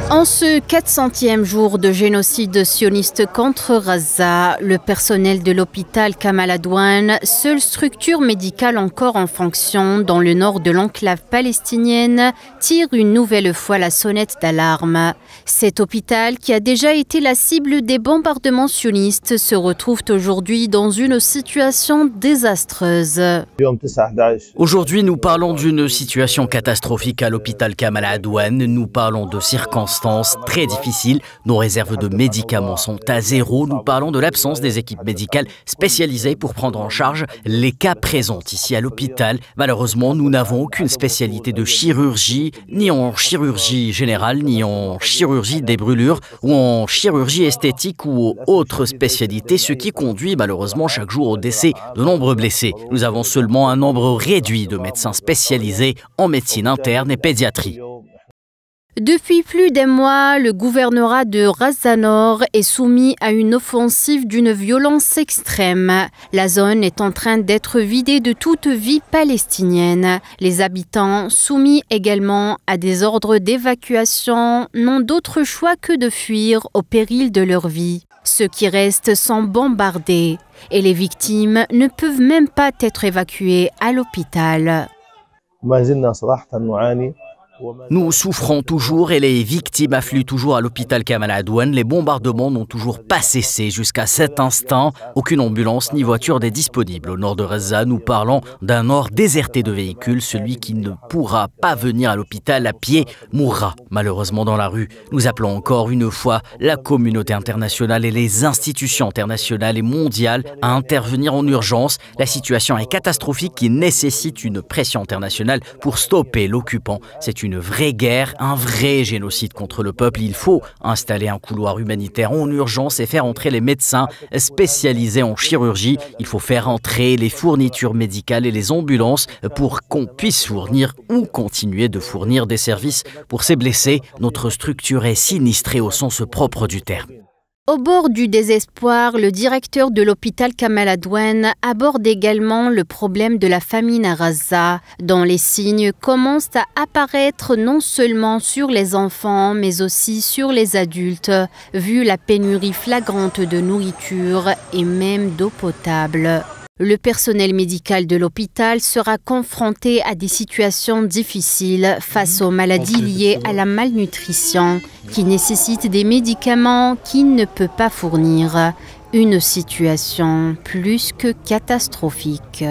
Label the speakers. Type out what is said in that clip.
Speaker 1: En ce 400e jour de génocide sioniste contre Gaza, le personnel de l'hôpital Kamal Adwan, seule structure médicale encore en fonction dans le nord de l'enclave palestinienne, tire une nouvelle fois la sonnette d'alarme. Cet hôpital, qui a déjà été la cible des bombardements sionistes, se retrouve aujourd'hui dans une situation désastreuse.
Speaker 2: Aujourd'hui, nous parlons d'une situation catastrophique à l'hôpital Kamal Adwan. Nous parlons de circonstances très difficiles. Nos réserves de médicaments sont à zéro. Nous parlons de l'absence des équipes médicales spécialisées pour prendre en charge les cas présents ici à l'hôpital. Malheureusement, nous n'avons aucune spécialité de chirurgie, ni en chirurgie générale, ni en chirurgie des brûlures, ou en chirurgie esthétique ou autres spécialités, ce qui conduit malheureusement chaque jour au décès de nombreux blessés. Nous avons seulement un nombre réduit de médecins spécialisés en médecine interne et pédiatrie.
Speaker 1: Depuis plus d'un mois, le gouvernorat de Gaza Nord est soumis à une offensive d'une violence extrême. La zone est en train d'être vidée de toute vie palestinienne. Les habitants, soumis également à des ordres d'évacuation, n'ont d'autre choix que de fuir au péril de leur vie. Ceux qui restent sont bombardés et les victimes ne peuvent même pas être évacuées à l'hôpital.
Speaker 2: Nous souffrons toujours et les victimes affluent toujours à l'hôpital Kamal Adwan. Les bombardements n'ont toujours pas cessé jusqu'à cet instant. Aucune ambulance ni voiture n'est disponible. Au nord de Gaza, nous parlons d'un nord déserté de véhicules. Celui qui ne pourra pas venir à l'hôpital à pied mourra malheureusement dans la rue. Nous appelons encore une fois la communauté internationale et les institutions internationales et mondiales à intervenir en urgence. La situation est catastrophique qui nécessite une pression internationale pour stopper l'occupant. C'est une vraie guerre, un vrai génocide contre le peuple. Il faut installer un couloir humanitaire en urgence et faire entrer les médecins spécialisés en chirurgie. Il faut faire entrer les fournitures médicales et les ambulances pour qu'on puisse fournir ou continuer de fournir des services pour ces blessés. Notre structure est sinistrée au sens propre du terme.
Speaker 1: Au bord du désespoir, le directeur de l'hôpital Kamal Adwan aborde également le problème de la famine à Gaza, dont les signes commencent à apparaître non seulement sur les enfants, mais aussi sur les adultes, vu la pénurie flagrante de nourriture et même d'eau potable. Le personnel médical de l'hôpital sera confronté à des situations difficiles face aux maladies liées à la malnutrition qui nécessitent des médicaments qu'il ne peut pas fournir. Une situation plus que catastrophique.